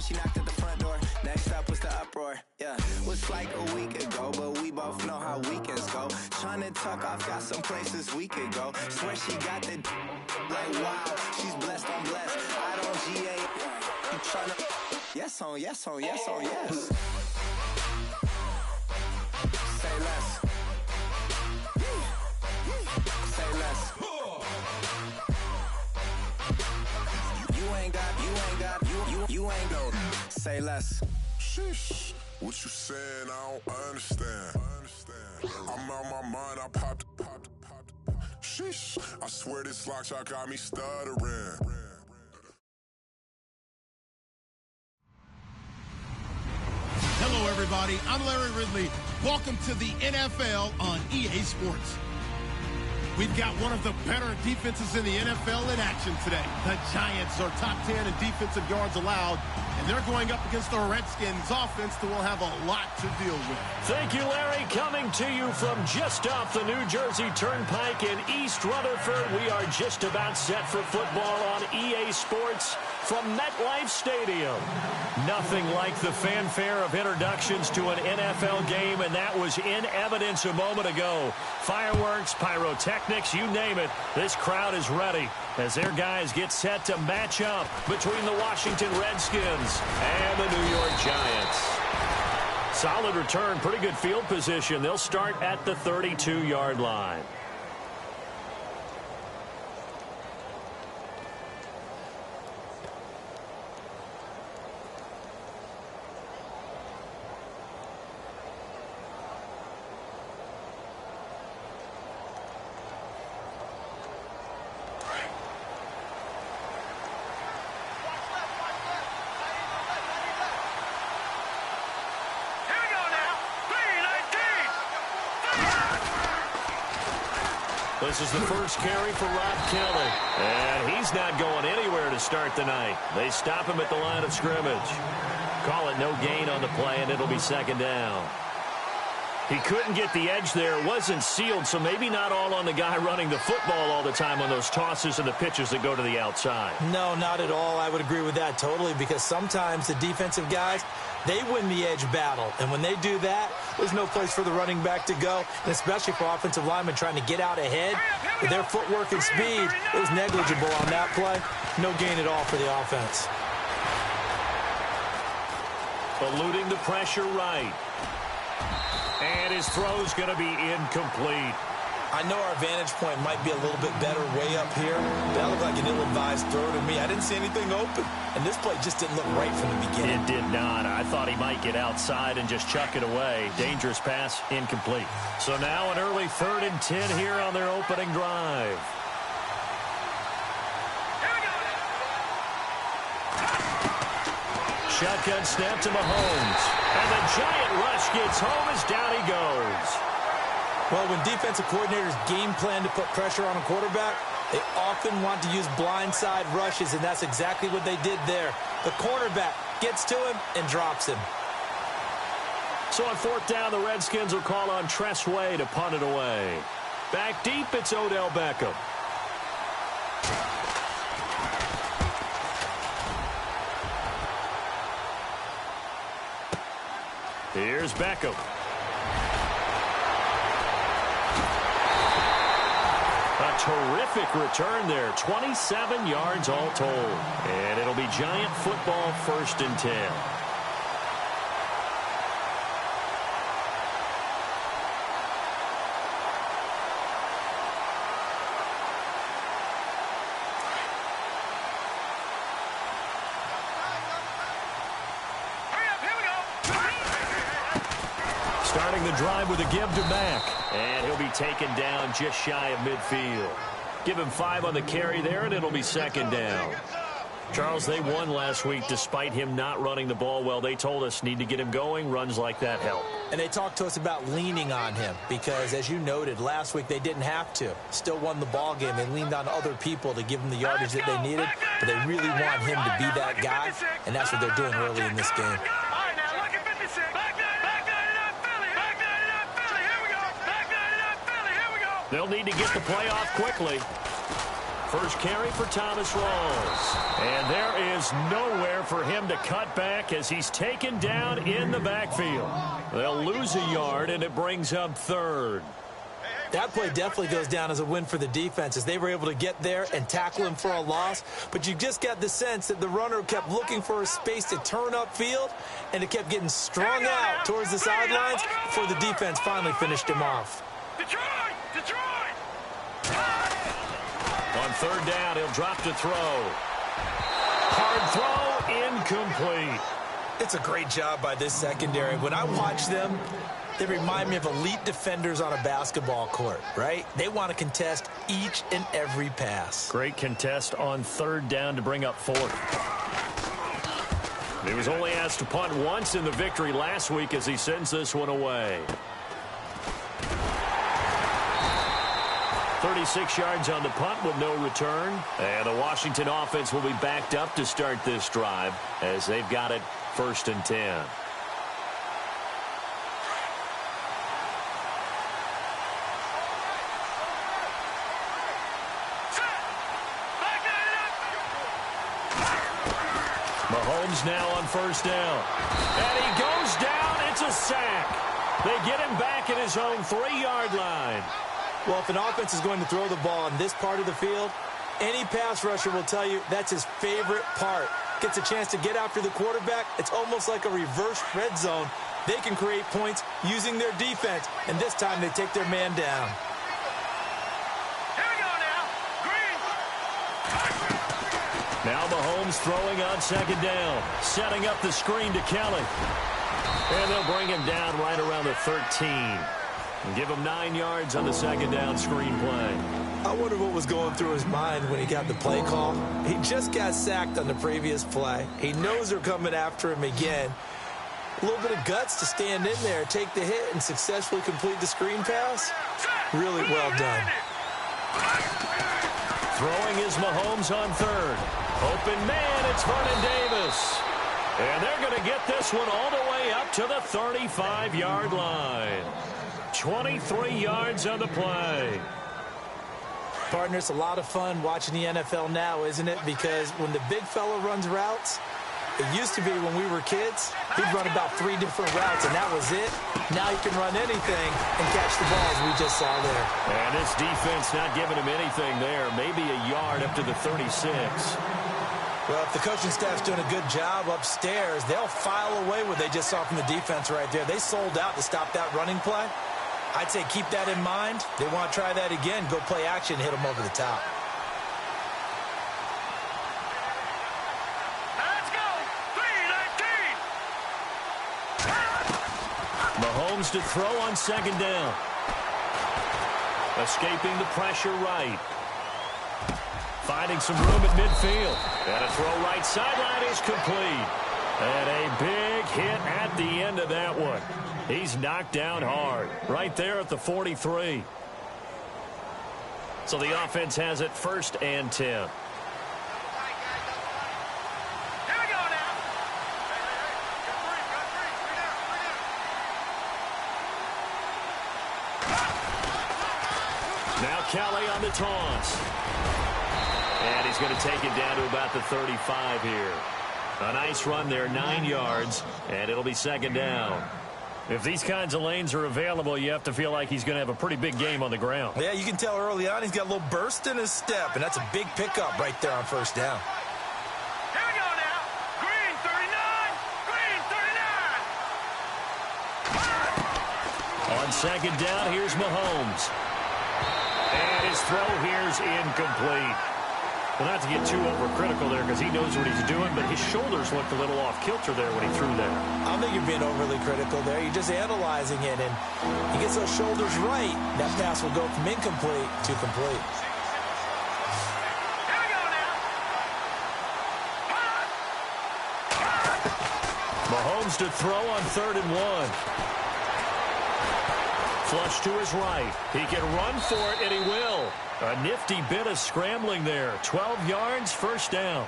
when she knocked at the front door. Next up was the uproar. Yeah, was like a week ago, but we both know how weekends go. Tryna tuck off, got some places we could go. Swear she got the like wow, she's blessed on blessed. I don't GA. You tryna yes on yes on yes on yes. Say less. Say less. You ain't go. Say less. Sheesh. What you saying? I don't understand. I'm out my mind. I popped. Sheesh. I swear this lock shot got me stuttering. Hello, everybody. I'm Larry Ridley. Welcome to the NFL on EA Sports. We've got one of the better defenses in the NFL in action today. The Giants are top 10 in defensive yards allowed, and they're going up against the Redskins offense that will have a lot to deal with. Thank you, Larry. Coming to you from just off the New Jersey Turnpike in East Rutherford, we are just about set for football on EA Sports from MetLife Stadium. Nothing like the fanfare of introductions to an NFL game, and that was in evidence a moment ago. Fireworks, pyrotechnics, you name it. This crowd is ready as their guys get set to match up between the Washington Redskins and the New York Giants. Solid return, pretty good field position. They'll start at the 32-yard line. This is the first carry for Rob Kelly. And he's not going anywhere to start the night. They stop him at the line of scrimmage. Call it no gain on the play, and it'll be second down. He couldn't get the edge there. It wasn't sealed, so maybe not all on the guy running the football all the time on those tosses and the pitches that go to the outside. No, not at all. I would agree with that totally, because sometimes the defensive guys, they win the edge battle. And when they do that, there's no place for the running back to go, and especially for offensive linemen trying to get out ahead. With their footwork and speed, it was negligible on that play. No gain at all for the offense. Eluding the pressure right. And his throw's going to be incomplete. I know our vantage point might be a little bit better way up here. That looked like an ill-advised throw to me. I didn't see anything open. And this play just didn't look right from the beginning. It did not. I thought he might get outside and just chuck it away. Dangerous pass, incomplete. So now an early 3rd and 10 here on their opening drive. Shotgun snap to Mahomes. And the giant rush gets home as down he goes. Well, when defensive coordinators game plan to put pressure on a quarterback, they often want to use blindside rushes, and that's exactly what they did there. The cornerback gets to him and drops him. So on 4th down, the Redskins will call on Tress Way to punt it away. Back deep, it's Odell Beckham. Here's Beckham. A terrific return there. 27 yards all told. And it'll be Giant football 1st and 10. Starting the drive with a give to Mack. And he'll be taken down just shy of midfield. Give him 5 on the carry there, and it'll be 2nd down. Charles, they won last week despite him not running the ball well. They told us need to get him going. Runs like that help. And they talked to us about leaning on him because, as you noted, last week they didn't have to. Still won the ball game. They leaned on other people to give them the yardage that they needed, but they really want him to be that guy, and that's what they're doing early in this game. They'll need to get the play off quickly. First carry for Thomas Rawls. And there is nowhere there for him to cut back as he's taken down in the backfield. They'll lose a yard, and it brings up third. That play definitely goes down as a win for the defense as they were able to get there and tackle him for a loss. But you just got the sense that the runner kept looking for a space to turn upfield, and it kept getting strung out towards the sidelines before the defense finally finished him off. Detroit! On third down, he'll drop to throw. Hard throw, incomplete. It's a great job by this secondary. When I watch them, they remind me of elite defenders on a basketball court, right? They want to contest each and every pass. Great contest on third down to bring up fourth. He was only asked to punt once in the victory last week as he sends this one away. 36 yards on the punt with no return. And the Washington offense will be backed up to start this drive as they've got it 1st and 10. Mahomes now on 1st down. And he goes down. It's a sack. They get him back at his own 3-yard line. Well, if an offense is going to throw the ball on this part of the field, any pass rusher will tell you that's his favorite part. Gets a chance to get after the quarterback. It's almost like a reverse red zone. They can create points using their defense, and this time they take their man down. Here we go now. Green. Now Mahomes throwing on 2nd down. Setting up the screen to Kelly. And they'll bring him down right around the 13. And give him 9 yards on the 2nd down screen play. I wonder what was going through his mind when he got the play call. He just got sacked on the previous play. He knows they're coming after him again. A little bit of guts to stand in there, take the hit, and successfully complete the screen pass. Really well done. Throwing is Mahomes on 3rd. Open man, it's Vernon Davis. And they're going to get this one all the way up to the 35-yard line. 23 yards on the play. Partner, it's a lot of fun watching the NFL now, isn't it? Because when the big fella runs routes, it used to be when we were kids, he'd run about 3 different routes, and that was it. Now he can run anything and catch the balls we just saw there. And this defense not giving him anything there. Maybe a yard up to the 36. Well, if the coaching staff's doing a good job upstairs, they'll file away what they just saw from the defense right there. They sold out to stop that running play. I'd say keep that in mind. They want to try that again. Go play action, hit them over the top. Let's go. 3-19. Mahomes to throw on 2nd down. Escaping the pressure right. Finding some room at midfield. And a throw right sideline is complete. And a big hit at the end of that one. He's knocked down hard. Right there at the 43. So the offense has it 1st and 10. Here we go now. Now Kelly on the toss. And he's going to take it down to about the 35 here. A nice run there, 9 yards, and it'll be 2nd down. If these kinds of lanes are available, you have to feel like he's going to have a pretty big game on the ground. Yeah, you can tell early on he's got a little burst in his step, and that's a big pickup right there on 1st down. Here we go now. Green 39. Green 39. On 2nd down, here's Mahomes. And his throw here's incomplete. Well, not to get too overcritical there because he knows what he's doing, but his shoulders looked a little off kilter there when he threw there. I don't think you're being overly critical there. You're just analyzing it, and he gets those shoulders right. That pass will go from incomplete to complete. Here we go now. Mahomes to throw on 3rd and 1. Flush to his right. He can run for it, and he will. A nifty bit of scrambling there. 12 yards, 1st down.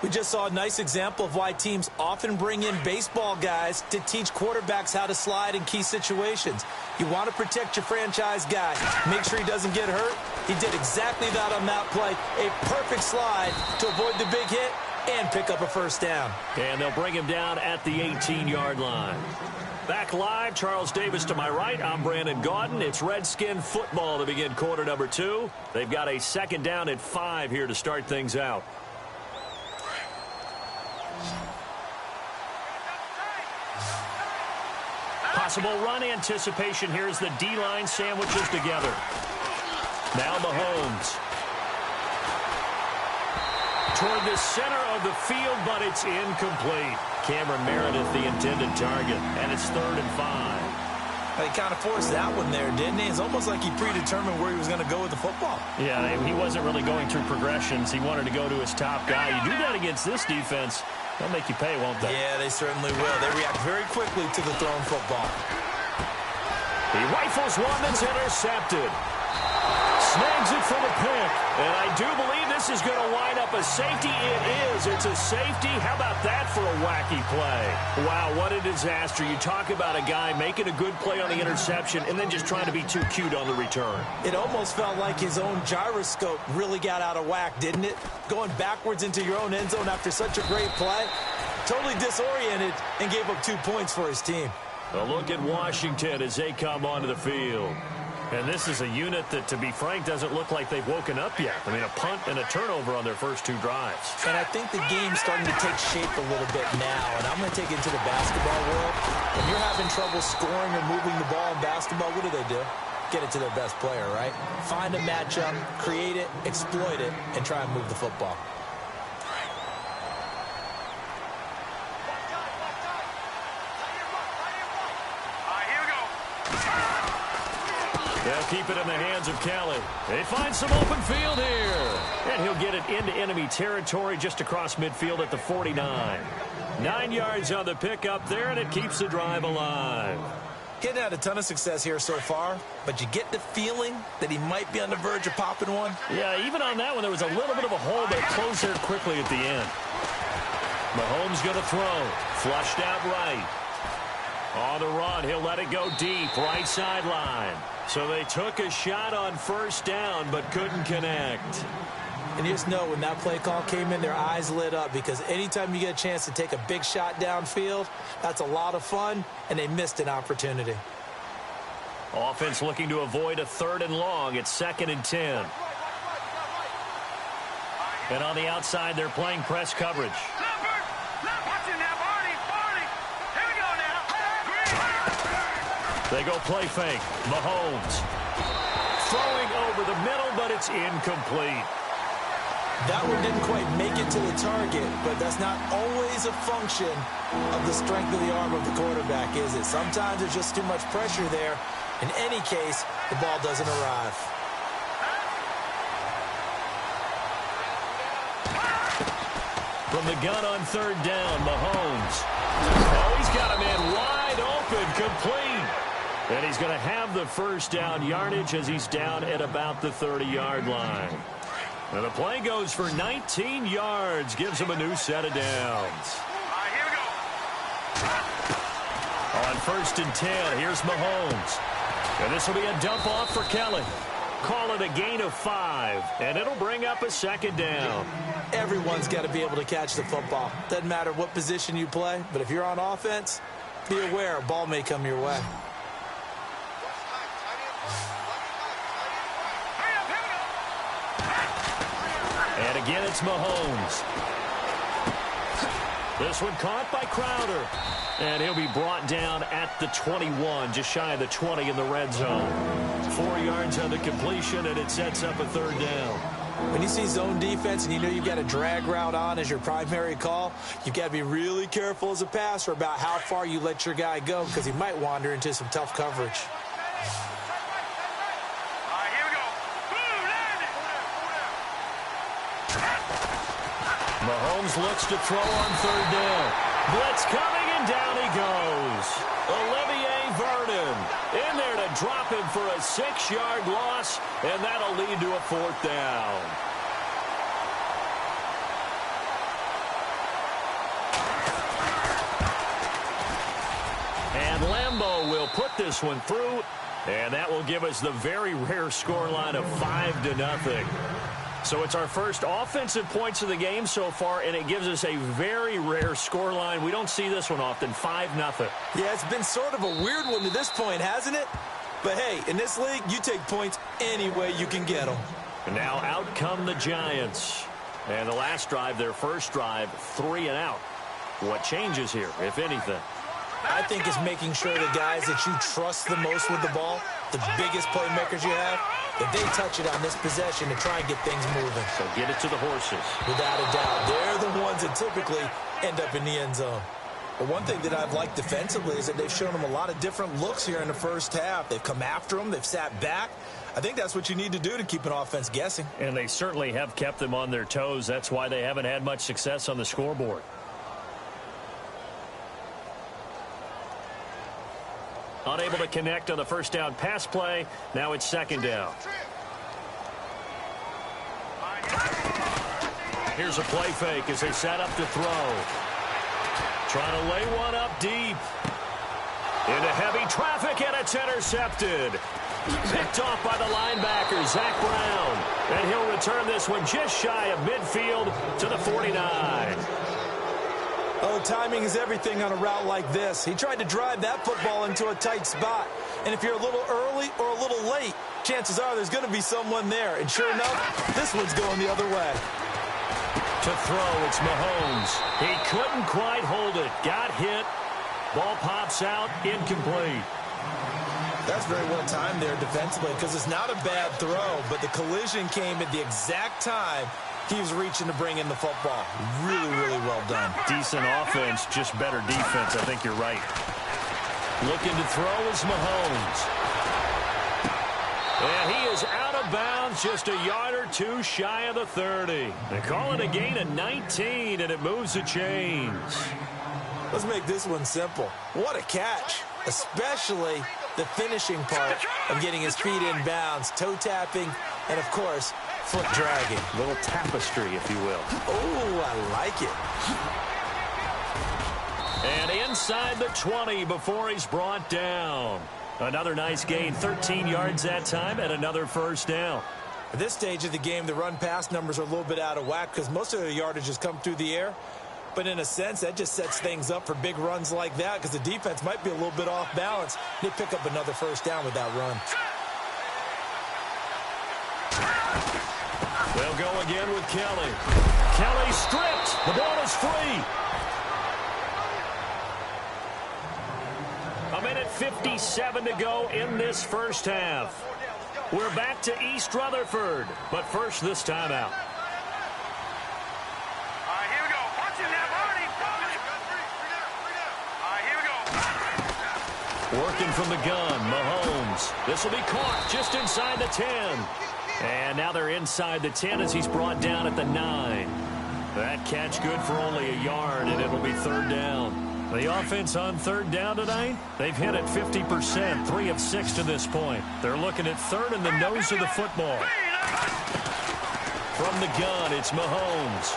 We just saw a nice example of why teams often bring in baseball guys to teach quarterbacks how to slide in key situations. You want to protect your franchise guy. Make sure he doesn't get hurt. He did exactly that on that play. A perfect slide to avoid the big hit and pick up a first down. And they'll bring him down at the 18-yard line. Back live, Charles Davis to my right. I'm Brandon Gaudin. It's Redskin football to begin quarter number 2. They've got a second down at 5 here to start things out. Possible run anticipation. Here's the D-line sandwiches together. Now Mahomes. Toward the center of the field, but it's incomplete. Cameron Meredith, the intended target, and it's 3rd and 5. He kind of forced that one there, didn't he? It's almost like he predetermined where he was going to go with the football. Yeah, he wasn't really going through progressions. He wanted to go to his top guy. You do that against this defense, they'll make you pay, won't they? Yeah, they certainly will. They react very quickly to the thrown football. He rifles one that's intercepted. Snags it for the pick. And I do believe this is going to wind up a safety. It is. It's a safety. How about that for a wacky play? Wow, what a disaster. You talk about a guy making a good play on the interception and then just trying to be too cute on the return. It almost felt like his own gyroscope really got out of whack, didn't it? Going backwards into your own end zone after such a great play. Totally disoriented and gave up 2 points for his team. A look at Washington as they come onto the field. And this is a unit that, to be frank, doesn't look like they've woken up yet. I mean, a punt and a turnover on their first 2 drives. And I think the game's starting to take shape a little bit now. And I'm going to take it to the basketball world. When you're having trouble scoring or moving the ball in basketball, what do? Get it to their best player, right? Find a matchup, create it, exploit it, and try and move the football. They'll keep it in the hands of Kelly. They find some open field here. And he'll get it into enemy territory just across midfield at the 49. 9 yards on the pickup there, and it keeps the drive alive. Getting had a ton of success here so far, but you get the feeling that he might be on the verge of popping one. Yeah, even on that one, there was a little bit of a hole, but it closed there quickly at the end. Mahomes going to throw. Flushed out right. On the run, he'll let it go deep, right sideline. So they took a shot on first down, but couldn't connect. And you just know when that play call came in, their eyes lit up, because anytime you get a chance to take a big shot downfield, that's a lot of fun, and they missed an opportunity. Offense looking to avoid a 3rd and long. It's 2nd and 10. And on the outside, they're playing press coverage. They go play fake. Mahomes throwing over the middle, but it's incomplete. That one didn't quite make it to the target, but that's not always a function of the strength of the arm of the quarterback, is it? Sometimes there's just too much pressure there. In any case, the ball doesn't arrive. From the gun on 3rd down, Mahomes. Oh, he's got a man wide open, complete. And he's going to have the first down yardage as he's down at about the 30-yard line. And the play goes for 19 yards, gives him a new set of downs. Here we go. On 1st and 10, here's Mahomes. And this will be a dump off for Kelly. Call it a gain of 5, and it'll bring up a 2nd down. Everyone's got to be able to catch the football. Doesn't matter what position you play, but if you're on offense, be aware a ball may come your way. And again, it's Mahomes. This one caught by Crowder. And he'll be brought down at the 21, just shy of the 20 in the red zone. 4 yards on the completion, and it sets up a 3rd down. When you see zone defense and you know you've got a drag route on as your primary call, you've got to be really careful as a passer about how far you let your guy go, because he might wander into some tough coverage. Mahomes looks to throw on 3rd down. Blitz coming, and down he goes. Olivier Vernon in there to drop him for a 6-yard loss, and that'll lead to a 4th down. And Lambeau will put this one through, and that will give us the very rare scoreline of 5-0. So it's our first offensive points of the game so far, and it gives us a very rare scoreline. We don't see this one often, 5-0. Yeah, it's been sort of a weird one to this point, hasn't it? But, hey, in this league, you take points any way you can get them. And now out come the Giants. And the last drive, their first drive, 3 and out. What changes here, if anything? I think it's making sure the guys that you trust the most with the ball, the biggest playmakers you have, that they touch it on this possession to try and get things moving. So get it to the horses. Without a doubt. They're the ones that typically end up in the end zone. But one thing that I've liked defensively is that they've shown them a lot of different looks here in the first half. They've come after them. They've sat back. I think that's what you need to do to keep an offense guessing. And they certainly have kept them on their toes. That's why they haven't had much success on the scoreboard. Unable to connect on the first down pass play. Now it's second down. Here's a play fake as they set up to throw. Trying to lay one up deep. Into heavy traffic, and it's intercepted. Picked off by the linebacker, Zach Brown. And he'll return this one just shy of midfield to the 49. Oh, timing is everything on a route like this. He tried to drive that football into a tight spot. And if you're a little early or a little late, chances are there's going to be someone there. And sure enough, this one's going the other way. To throw, it's Mahomes. He couldn't quite hold it. Got hit. Ball pops out, incomplete. That's very well timed there defensively because it's not a bad throw, but the collision came at the exact time he was reaching to bring in the football. Really, really well done. Decent offense, just better defense. I think you're right. Looking to throw is Mahomes. And he is out of bounds, just a yard or two shy of the 30. They call it a gain of 19, and it moves the chains. Let's make this one simple. What a catch, especially the finishing part of getting his feet in bounds, toe tapping, and, of course, foot dragging. A little tapestry, if you will. Oh, I like it. And inside the 20 before he's brought down. Another nice gain, 13 yards that time, and another first down. At this stage of the game, the run-pass numbers are a little bit out of whack because most of the yardage has come through the air. But in a sense, that just sets things up for big runs like that because the defense might be a little bit off balance. They pick up another first down with that run. They'll go again with Kelly. Kelly stripped. The ball is free. A minute 57 to go in this first half. We're back to East Rutherford, but first this time out. Working from the gun, Mahomes. This will be caught just inside the 10. And now they're inside the 10 as he's brought down at the 9. That catch good for only a yard, and it'll be third down. The offense on third down tonight, they've hit it 50%, 3 of 6 to this point. They're looking at third in the nose of the football. From the gun, it's Mahomes.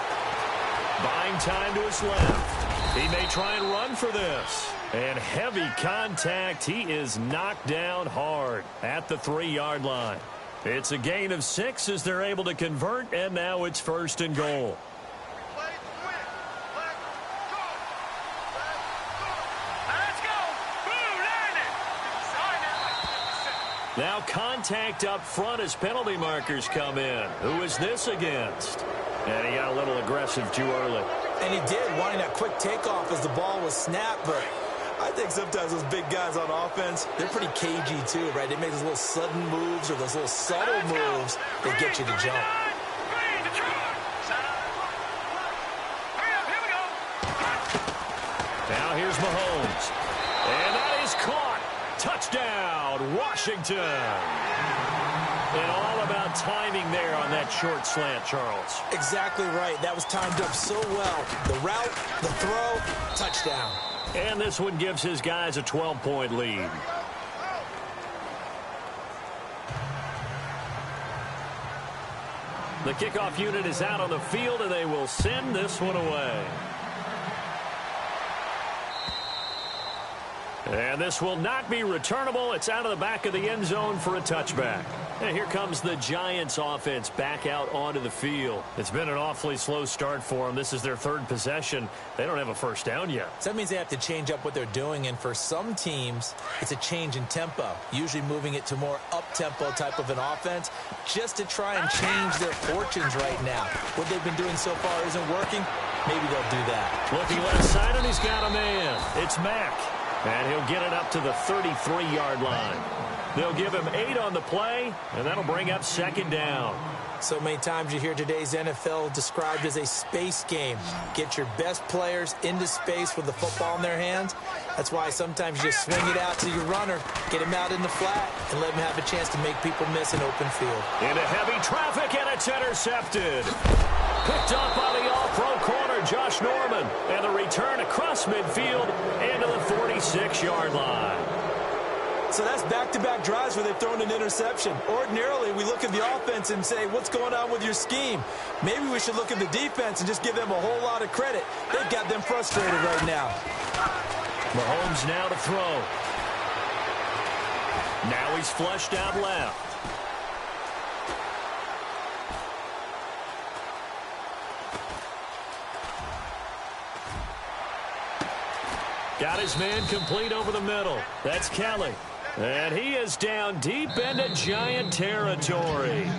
Buying time to his left. He may try and run for this. And heavy contact. He is knocked down hard at the 3-yard line. It's a gain of 6 as they're able to convert, and now it's first and goal. Now contact up front as penalty markers come in. Who is this against? And he got a little aggressive too early. And he did, wanting that quick takeoff as the ball was snapped, but I think sometimes those big guys on offense, they're pretty cagey too, right? They make those little sudden moves or those little subtle moves that get you to jump. Now here's Mahomes. And that is caught. Touchdown, Washington. And all about timing there on that short slant, Charles. Exactly right. That was timed up so well. The route, the throw, touchdown. And this one gives his guys a 12-point lead. The kickoff unit is out on the field, and they will send this one away. And this will not be returnable. It's out of the back of the end zone for a touchback. And here comes the Giants offense back out onto the field. It's been an awfully slow start for them. This is their third possession. They don't have a first down yet. So that means they have to change up what they're doing, and for some teams, it's a change in tempo, usually moving it to more up-tempo type of an offense just to try and change their fortunes right now. What they've been doing so far isn't working. Maybe they'll do that. Looking left side, and he's got a man. It's Mack. And he'll get it up to the 33-yard line. They'll give him 8 on the play, and that'll bring up second down. So many times you hear today's NFL described as a space game. Get your best players into space with the football in their hands. That's why sometimes you just swing it out to your runner, get him out in the flat, and let him have a chance to make people miss an open field. Into heavy traffic, and it's intercepted. Picked up by the all-pro corner, Josh Norman. And the return across midfield into the 46-yard line. So that's back-to-back drives where they've thrown an interception. Ordinarily, we look at the offense and say, what's going on with your scheme? Maybe we should look at the defense and just give them a whole lot of credit. They've got them frustrated right now. Mahomes now to throw. Now he's flushed out left. Got his man complete over the middle. That's Kelly. And he is down deep into Giant territory.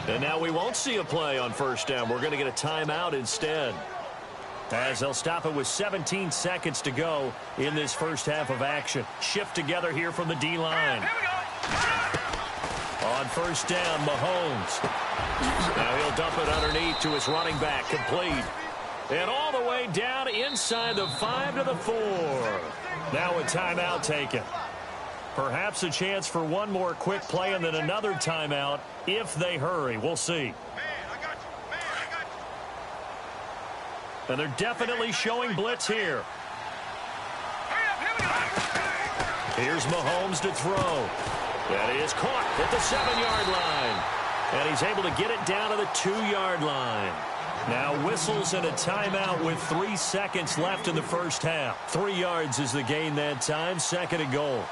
And now we won't see a play on first down. We're going to get a timeout instead, as they'll stop it with 17 seconds to go in this first half of action. Shift together here from the D-line. On first down, Mahomes. Now he'll dump it underneath to his running back, complete. And all the way down inside the 5 to the 4. Now a timeout taken. Perhaps a chance for one more quick play and then another timeout if they hurry. We'll see. And they're definitely showing blitz here. Here's Mahomes to throw. That is caught at the 7-yard line. And he's able to get it down to the 2-yard line. Now whistles and a timeout with 3 seconds left in the first half. 3 yards is the gain that time. Second and goal.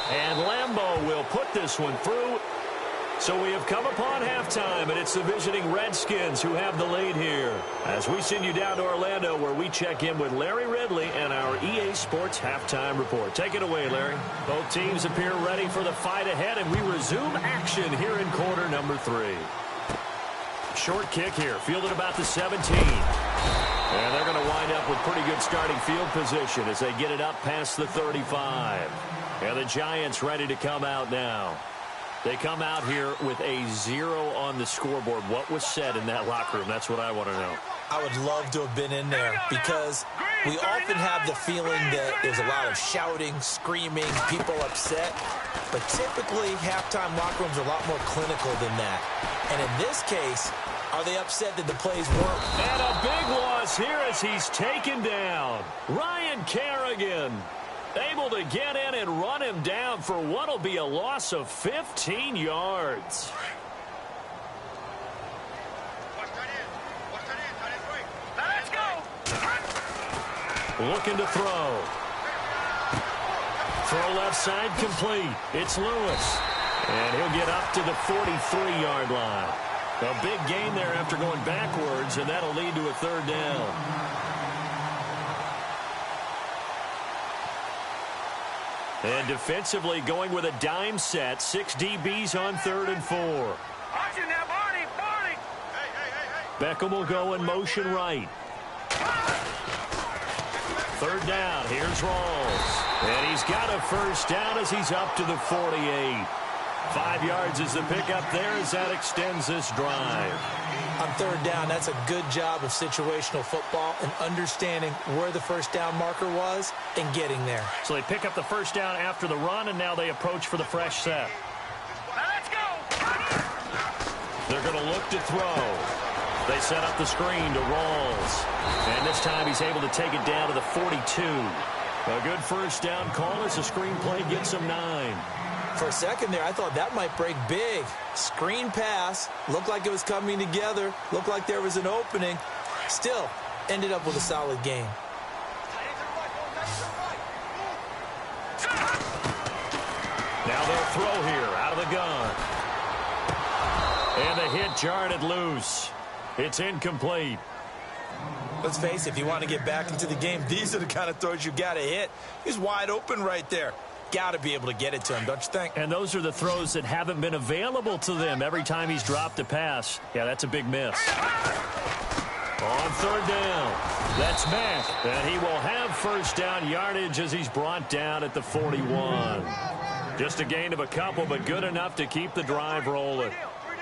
And Lambeau will put this one through. So we have come upon halftime, and it's the visiting Redskins who have the lead here. As we send you down to Orlando, where we check in with Larry Ridley and our EA Sports Halftime Report. Take it away, Larry. Both teams appear ready for the fight ahead, and we resume action here in quarter number 3. Short kick here, fielded about the 17. And they're going to wind up with pretty good starting field position as they get it up past the 35. And the Giants ready to come out now. They come out here with a 0 on the scoreboard. What was said in that locker room? That's what I want to know. I would love to have been in there because we often have the feeling that there's a lot of shouting, screaming, people upset. But typically, halftime locker rooms are a lot more clinical than that. And in this case, are they upset that the plays weren't? And a big loss here as he's taken down. Ryan Kerrigan able to get in and run him down for what will be a loss of 15 yards. Let's go. Looking to throw. Throw left side complete. It's Lewis. And he'll get up to the 43-yard line. A big gain there after going backwards, and that'll lead to a third down. And defensively going with a dime set. 6 DBs on 3rd and 4. Watch it now, Barney. Barney. Beckham will go in motion right. 3rd down. Here's Rawls. And he's got a first down as he's up to the 48. 5 yards is the pickup there as that extends this drive. On 3rd down, that's a good job of situational football and understanding where the first down marker was and getting there. So they pick up the first down after the run, and now they approach for the fresh set. Let's go. They're going to look to throw. They set up the screen to Rawls. And this time he's able to take it down to the 42. A good first down call as the screen play gets him 9. For a second there, I thought that might break big. Screen pass. Looked like it was coming together. Looked like there was an opening. Still, ended up with a solid game. Now they'll throw here out of the gun. And the hit jarred it loose. It's incomplete. Let's face it, if you want to get back into the game, these are the kind of throws you got to hit. He's wide open right there. Got to be able to get it to him, don't you think? And those are the throws that haven't been available to them every time he's dropped a pass. Yeah, that's a big miss. On third down, that's Mack. And he will have first down yardage as he's brought down at the 41. Just a gain of a couple, but good enough to keep the drive rolling.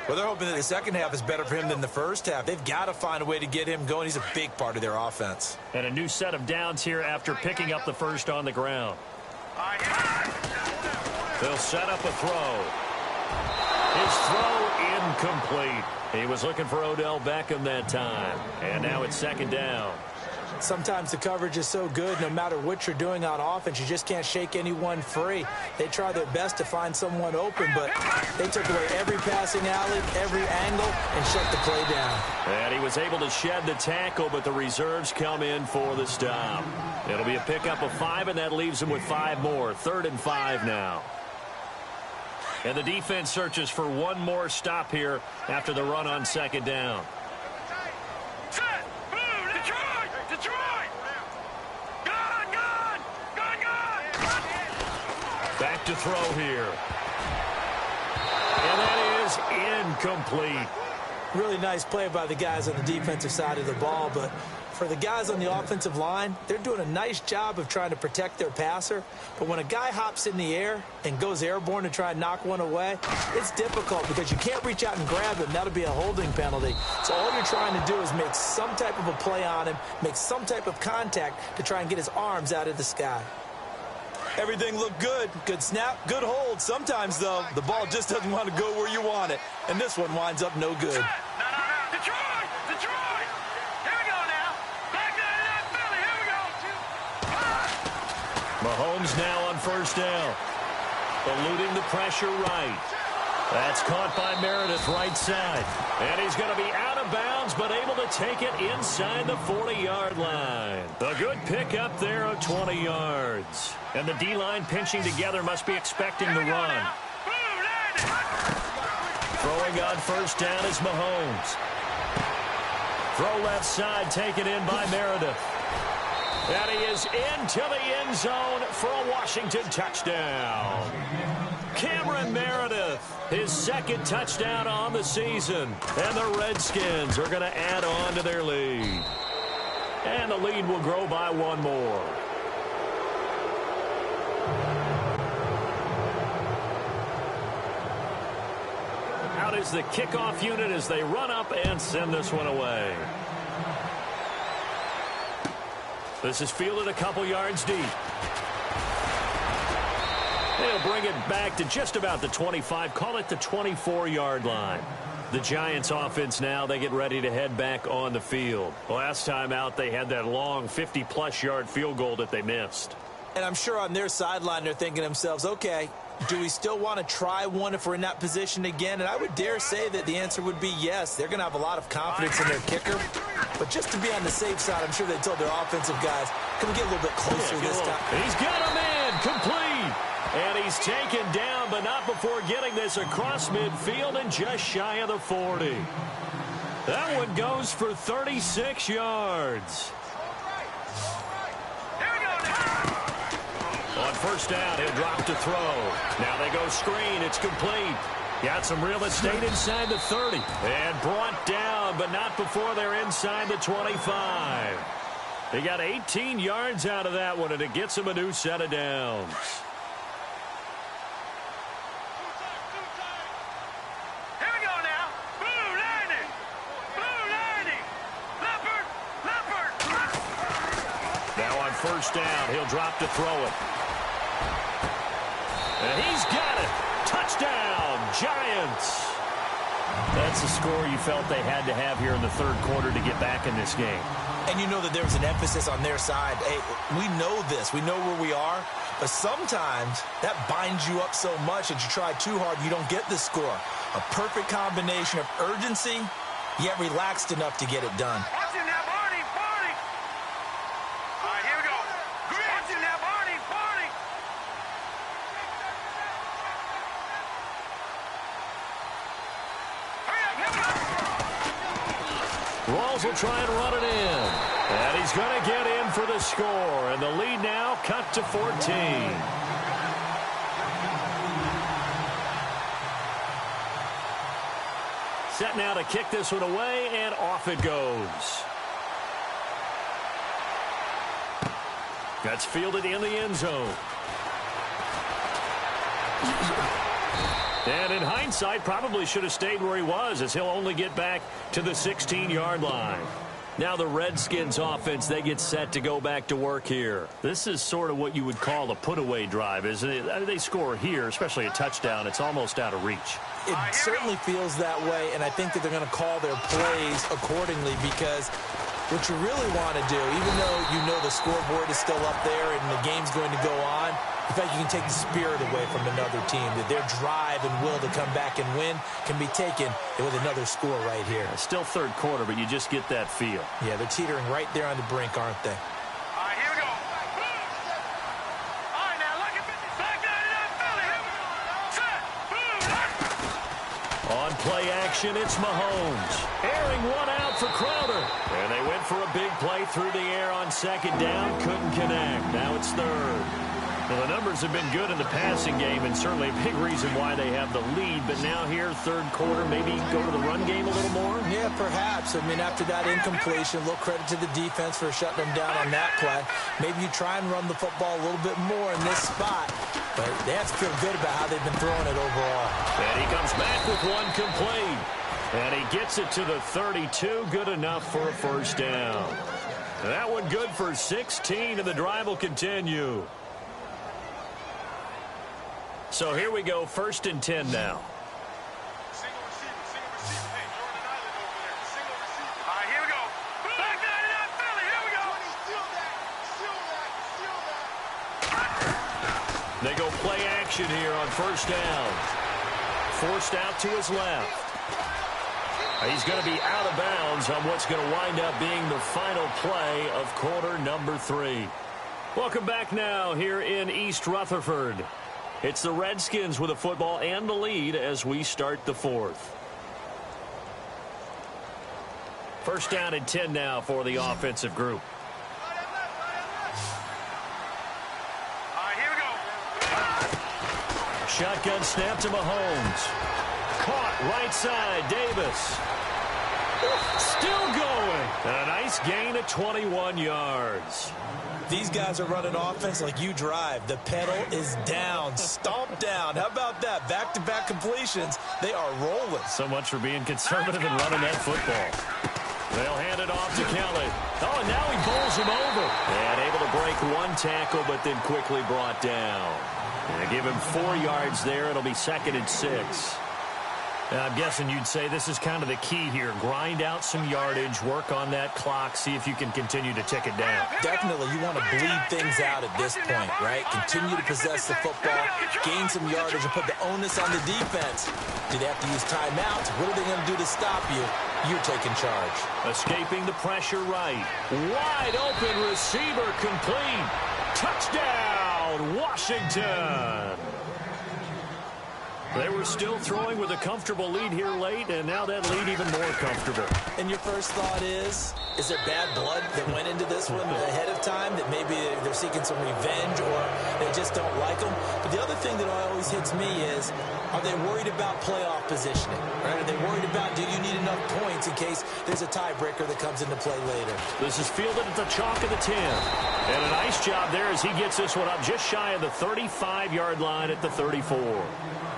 Well, they're hoping that the second half is better for him than the first half. They've got to find a way to get him going. He's a big part of their offense. And a new set of downs here after picking up the first on the ground. They'll set up a throw. His throw incomplete. He was looking for Odell Beckham that time. And now it's second down. Sometimes the coverage is so good, no matter what you're doing on offense, you just can't shake anyone free. They try their best to find someone open, but they took away every passing alley, every angle, and shut the play down. And he was able to shed the tackle, but the reserves come in for the stop. It'll be a pickup of 5, and that leaves him with 5 more. 3rd and 5 now. And the defense searches for one more stop here after the run on second down. Back to throw here. And that is incomplete. Really nice play by the guys on the defensive side of the ball, but for the guys on the offensive line, they're doing a nice job of trying to protect their passer. But when a guy hops in the air and goes airborne to try and knock one away, it's difficult because you can't reach out and grab him. That'll be a holding penalty. So all you're trying to do is make some type of a play on him, make some type of contact to try and get his arms out of the sky. Everything looked good. Good snap, good hold. Sometimes, though, the ball just doesn't want to go where you want it. And this one winds up no good. Detroit! Detroit! Here we go now. Back to that Philly. Here we go. Mahomes now on first down. Eluding the pressure right. That's caught by Meredith right side. And he's going to be out of bounds, but able to take it inside the 40-yard line. A good pickup there of 20 yards. And the D-line pinching together must be expecting the run. Throwing on first down is Mahomes. Throw left side taken in by Meredith. And he is into the end zone for a Washington touchdown. Cameron Meredith, his second touchdown on the season. And the Redskins are going to add on to their lead. And the lead will grow by one more. Out is the kickoff unit as they run up and send this one away. This is fielded a couple yards deep. They'll bring it back to just about the 25, call it the 24-yard line. The Giants offense now, they get ready to head back on the field. Last time out, they had that long 50-plus yard field goal that they missed. And I'm sure on their sideline, they're thinking to themselves, okay, do we still want to try one if we're in that position again? And I would dare say that the answer would be yes. They're going to have a lot of confidence in their kicker. But just to be on the safe side, I'm sure they told their offensive guys, can we get a little bit closer this time? He's got him in, complete. And he's taken down, but not before getting this across midfield and just shy of the 40. That one goes for 36 yards. On first down, he'll drop to throw. Now they go screen. It's complete. Got some real estate inside the 30. And brought down, but not before they're inside the 25. They got 18 yards out of that one, and it gets them a new set of downs. Here we go now. Blue Lightning. Blue Lightning. Leopard. Now on first down, he'll drop to throw it. And he's got it. Touchdown, Giants. That's the score you felt they had to have here in the third quarter to get back in this game. And you know that there was an emphasis on their side. Hey, we know this. We know where we are. But sometimes that binds you up so much that you try too hard, you don't get the score. A perfect combination of urgency, yet relaxed enough to get it done. Watch him now, Barney. Barney. All right, here we go. Watch him now, Barney. Barney. Rawls will try and run it in. And he's going to get in for the score. And the lead now cut to 14. Set now to kick this one away, and off it goes. That's fielded in the end zone. And in hindsight, probably should have stayed where he was, as he'll only get back to the 16-yard line. Now the Redskins offense, they get set to go back to work here. This is sort of what you would call a put-away drive, isn't it? They score here, especially a touchdown. It's almost out of reach. It certainly feels that way, and I think that they're going to call their plays accordingly, because what you really want to do, even though you know the scoreboard is still up there and the game's going to go on, in fact, you can take the spirit away from another team, that their drive and will to come back and win can be taken with another score right here. Still third quarter, but you just get that feel. Yeah, they're teetering right there on the brink, aren't they? All right, here we go. All right, now look at this. Back down to that Philly. Here we go. Set. Boom. On play action, it's Mahomes. Airing one out for Crowder. And they went for a big play through the air on second down. Couldn't connect. Now it's third. Well, the numbers have been good in the passing game, and certainly a big reason why they have the lead. But now here, third quarter, maybe go to the run game a little more? Yeah, perhaps. I mean, after that incompletion, a little credit to the defense for shutting them down on that play. Maybe you try and run the football a little bit more in this spot. But they have to feel good about how they've been throwing it overall. And he comes back with one complete. And he gets it to the 32. Good enough for a first down. That one good for 16, and the drive will continue. So here we go, 1st and 10 now. Single receiver. Hey, you're on an island over there. Single receiver. All right, here we go. Back down to that Philly. Here we go. Steal that. They go play action here on first down. Forced out to his left. He's going to be out of bounds on what's going to wind up being the final play of quarter number 3. Welcome back now here in East Rutherford. It's the Redskins with the football and the lead as we start the 4th. First down and 10 now for the offensive group. All right, here we go. Shotgun snap to Mahomes. Caught right side, Davis. Still going. And a nice gain of 21 yards. These guys are running offense like you drive. The pedal is down, stomped down. How about that? Back-to-back completions. They are rolling. So much for being conservative and running that football. They'll hand it off to Kelly. Oh, and now he bowls him over. And able to break one tackle, but then quickly brought down. And give him 4 yards there. It'll be 2nd and 6. I'm guessing you'd say this is kind of the key here. Grind out some yardage, work on that clock, see if you can continue to tick it down. Definitely, you want to bleed things out at this point, right? Continue to possess the football, gain some yardage, and put the onus on the defense. Do they have to use timeouts? What are they going to do to stop you? You're taking charge. Escaping the pressure right. Wide open receiver complete. Touchdown, Washington. They were still throwing with a comfortable lead here late, and now that lead even more comfortable. And your first thought is there bad blood that went into this one ahead of time, that maybe they're seeking some revenge or they just don't like them? But the other thing that always hits me is, are they worried about playoff positioning? Right? Are they worried about, do you need enough points in case there's a tiebreaker that comes into play later? This is fielded at the chalk of the 10. And a nice job there as he gets this one up just shy of the 35-yard line at the 34.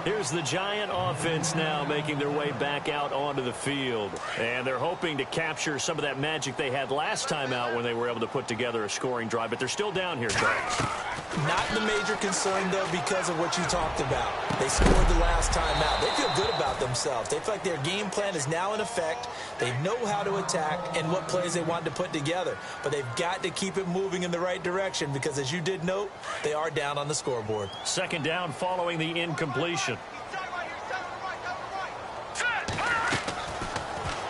Here's the Giant offense now making their way back out onto the field. And they're hoping to capture some of that magic they had last time out when they were able to put together a scoring drive. But they're still down here, Charles. Not the major concern, though, because of what you talked about. They scored the last time out. They feel good about themselves. They feel like their game plan is now in effect. They know how to attack and what plays they want to put together. But they've got to keep it moving in the right direction because, as you did note, they are down on the scoreboard. 2nd down following the incompletion.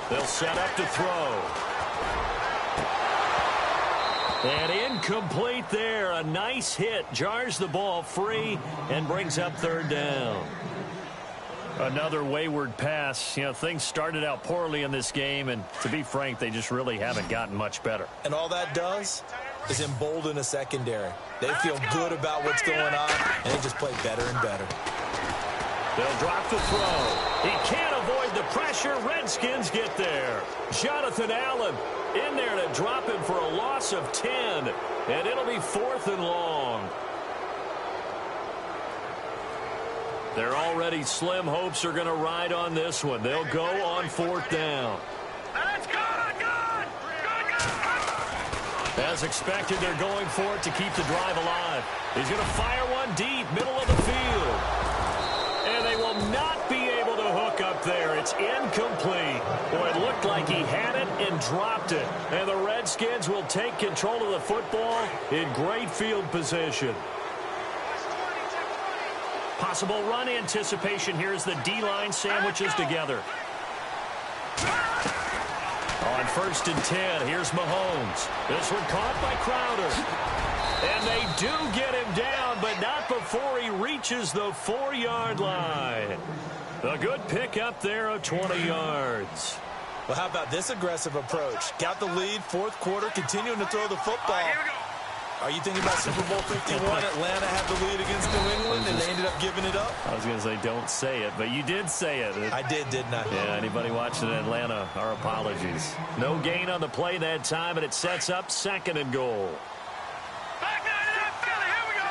They'll set up to throw. And incomplete there. A nice hit. Jars the ball free and brings up 3rd down. Another wayward pass. You know, things started out poorly in this game, and to be frank, they just really haven't gotten much better. And all that does is embolden a secondary. They feel good about what's going on, and they just play better and better. They'll drop the throw. He can't avoid the pressure. Redskins get there. Jonathan Allen in there to drop him for a loss of 10, and it'll be 4th and long. Their already slim hopes are going to ride on this one. They'll go on 4th down. That's good. As expected, they're going for it to keep the drive alive. He's going to fire one deep, middle of the field. And they will not be able to hook up there. It's incomplete. Boy, it looked like he had it and dropped it. And the Redskins will take control of the football in great field position. Possible run anticipation here as the D-line sandwiches together. On 1st and 10, here's Mahomes. This one caught by Crowder. And they do get him down, but not before he reaches the 4-yard line. A good pick up there of 20 yards. Well, how about this aggressive approach? Got the lead, 4th quarter, continuing to throw the football. Here we go. Are you thinking about Super Bowl 51? Atlanta had the lead against New England, and they ended up giving it up? I was going to say, don't say it, but you did say it. I did, didn't I? Yeah, anybody watching in Atlanta, our apologies. No gain on the play that time, and it sets up 2nd and goal. Back nine it up, Philly. Here we go.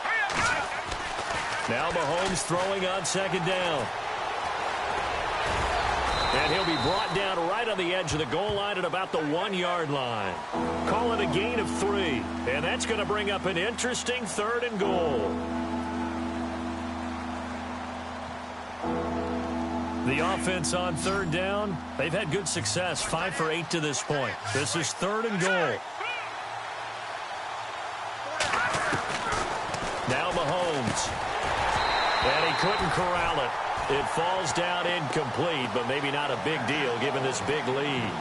Hurry up. Now Mahomes throwing on 2nd down. And he'll be brought down right on the edge of the goal line at about the 1-yard line. Call it a gain of 3. And that's going to bring up an interesting 3rd and goal. The offense on 3rd down, they've had good success, 5 for 8 to this point. This is 3rd and goal. Now Mahomes. And he couldn't corral it. It falls down incomplete, but maybe not a big deal given this big lead.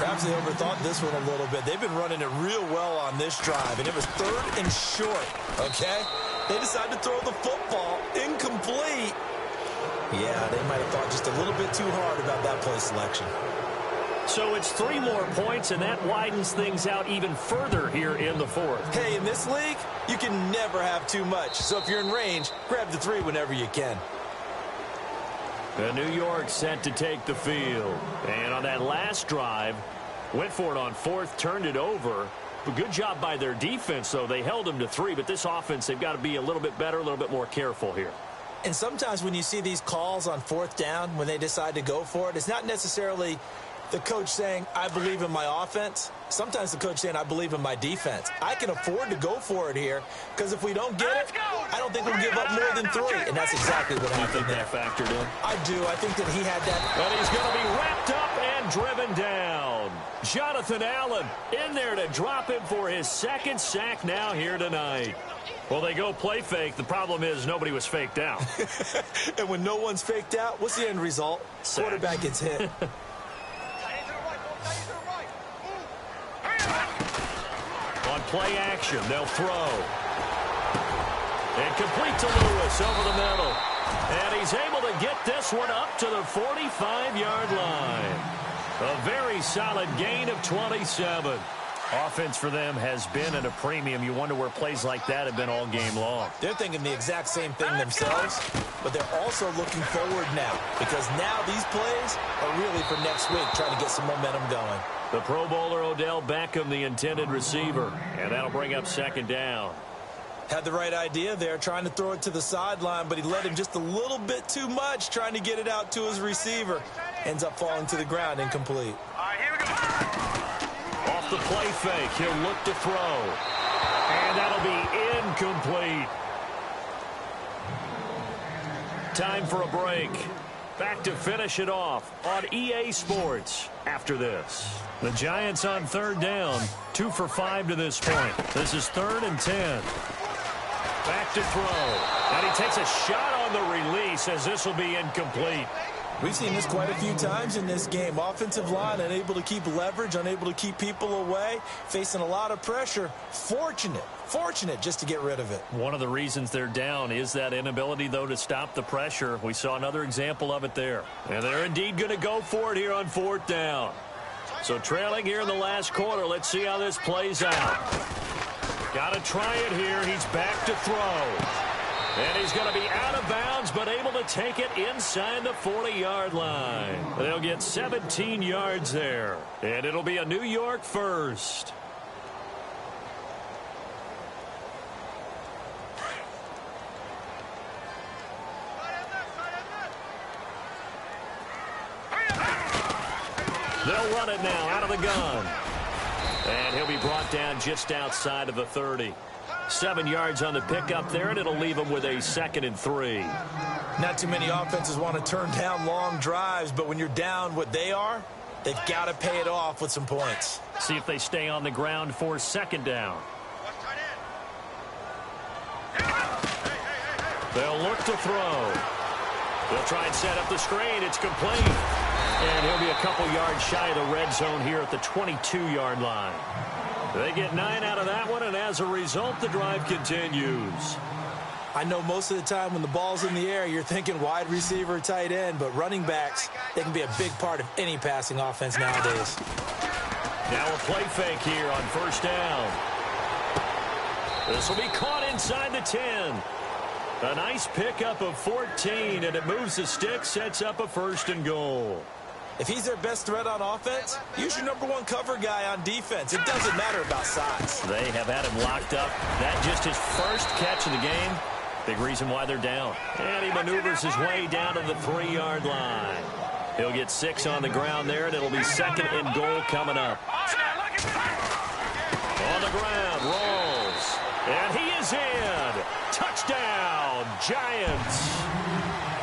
Perhaps they overthought this one a little bit. They've been running it real well on this drive, and it was 3rd and short, okay? They decided to throw the football incomplete. Yeah, they might have thought just a little bit too hard about that play selection. So it's 3 more points, and that widens things out even further here in the 4th. Hey, in this league, you can never have too much. So if you're in range, grab the 3 whenever you can. And New York set to take the field. And on that last drive, went for it on 4th, turned it over. A good job by their defense, though. They held them to 3, but this offense, they've got to be a little bit better, a little bit more careful here. And sometimes when you see these calls on 4th down, when they decide to go for it, it's not necessarily the coach saying, I believe in my offense. Sometimes the coach saying, I believe in my defense. I can afford to go for it here because if we don't get it, I don't think we'll give up more than 3. And that's exactly what happened there. That factored in? I do. I think that he had that. But he's going to be wrapped up and driven down. Jonathan Allen in there to drop him for his 2nd sack now here tonight. Well, they go play fake. The problem is nobody was faked out. And when no one's faked out, what's the end result? Sack. Quarterback gets hit. On play action, they'll throw. And complete to Lewis over the middle. And he's able to get this one up to the 45-yard line. A very solid gain of 27. Offense for them has been at a premium. You wonder where plays like that have been all game long. They're thinking the exact same thing themselves, but they're also looking forward now because now these plays are really for next week, trying to get some momentum going. The Pro Bowler Odell Beckham, the intended receiver, and that'll bring up 2nd down. Had the right idea there, trying to throw it to the sideline, but he let him just a little bit too much, trying to get it out to his receiver. Ends up falling to the ground, incomplete. All right, here we go. Off the play fake, he'll look to throw. And that'll be incomplete. Time for a break. Back to finish it off on EA Sports after this. The Giants on 3rd down, 2 for 5 to this point. This is 3rd and 10. Back to throw. And he takes a shot on the release as this will be incomplete. We've seen this quite a few times in this game. Offensive line unable to keep leverage, unable to keep people away, facing a lot of pressure. Fortunate just to get rid of it. One of the reasons they're down is that inability, though, to stop the pressure. We saw another example of it there. And they're indeed going to go for it here on 4th down. So trailing here in the last quarter. Let's see how this plays out. Got to try it here. He's back to throw. And he's going to be out of bounds, but able to take it inside the 40-yard line. They'll get 17 yards there. And it'll be a New York first. They'll run it now out of the gun. And he'll be brought down just outside of the 30. 7 yards on the pickup there, and it'll leave him with a 2nd and 3. Not too many offenses want to turn down long drives, but when you're down what they are, they've got to pay it off with some points. See if they stay on the ground for 2nd down. They'll look to throw. They'll try and set up the screen. It's complete. And he'll be a couple yards shy of the red zone here at the 22-yard line. They get 9 out of that one, and as a result, the drive continues. I know most of the time when the ball's in the air, you're thinking wide receiver, tight end, but running backs, they can be a big part of any passing offense nowadays. Now a play fake here on 1st down. This will be caught inside the 10. A nice pickup of 14, and it moves the stick, sets up a 1st and goal. If he's their best threat on offense, use your #1 cover guy on defense. It doesn't matter about size. They have had him locked up. That just his first catch of the game. Big reason why they're down. And he maneuvers his way down to the 3-yard line. He'll get 6 on the ground there, and it'll be 2nd and goal coming up. On the ground, rolls. And he is in. Touchdown, Giants.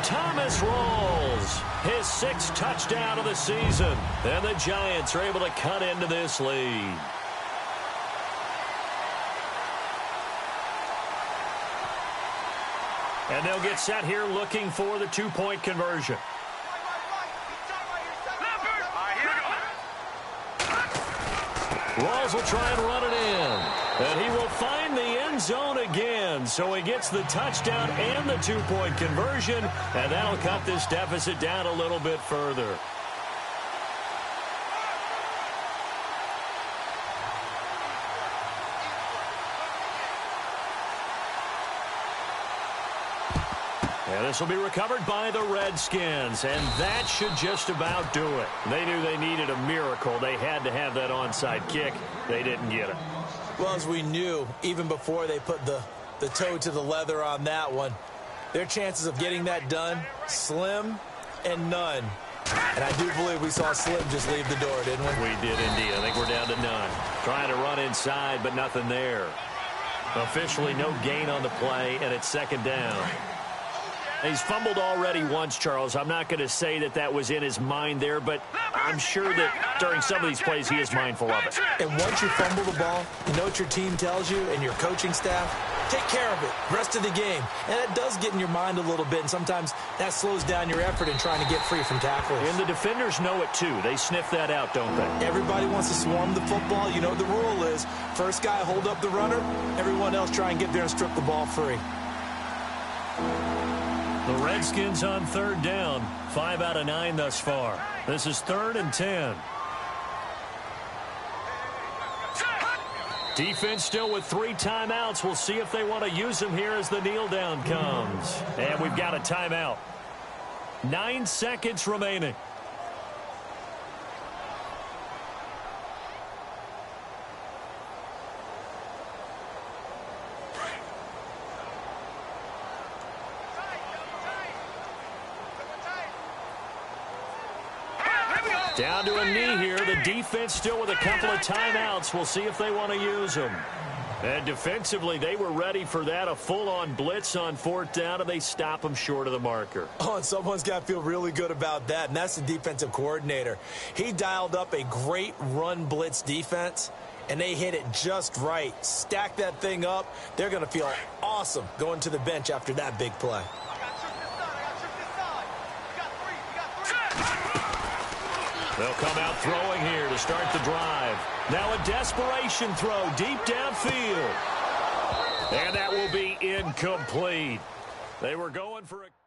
Thomas rolls. His 6th touchdown of the season. And the Giants are able to cut into this lead. And they'll get set here looking for the 2-point conversion. Rawls will try and run it in. And he will find the end zone again. So he gets the touchdown and the 2-point conversion. And that'll cut this deficit down a little bit further. And this will be recovered by the Redskins, and that should just about do it. They knew they needed a miracle. They had to have that onside kick. They didn't get it. Well, as we knew, even before they put the toe to the leather on that one, their chances of getting that done, slim and none. And I do believe we saw Slim just leave the door, didn't we? We did indeed. I think we're down to none. Trying to run inside, but nothing there. Officially no gain on the play, and it's 2nd down. He's fumbled already once, Charles. I'm not going to say that that was in his mind there, but I'm sure that during some of these plays he is mindful of it. And once you fumble the ball, you know what your team tells you and your coaching staff? Take care of it. Rest of the game. And it does get in your mind a little bit, and sometimes that slows down your effort in trying to get free from tackles. And the defenders know it, too. They sniff that out, don't they? Everybody wants to swarm the football. You know what the rule is. First guy hold up the runner. Everyone else try and get there and strip the ball free. The Redskins on 3rd down. 5 out of 9 thus far. This is 3rd and 10. Defense still with 3 timeouts. We'll see if they want to use them here as the kneel down comes. And we've got a timeout. 9 seconds remaining. Down to a knee here. The defense still with a couple of timeouts. We'll see if they want to use them. And defensively, they were ready for that. A full-on blitz on 4th down, and they stop them short of the marker. Oh, and someone's got to feel really good about that, and that's the defensive coordinator. He dialed up a great run blitz defense, and they hit it just right. Stack that thing up. They're going to feel awesome going to the bench after that big play. They'll come out throwing here to start the drive. Now a desperation throw deep downfield. And that will be incomplete. They were going for a...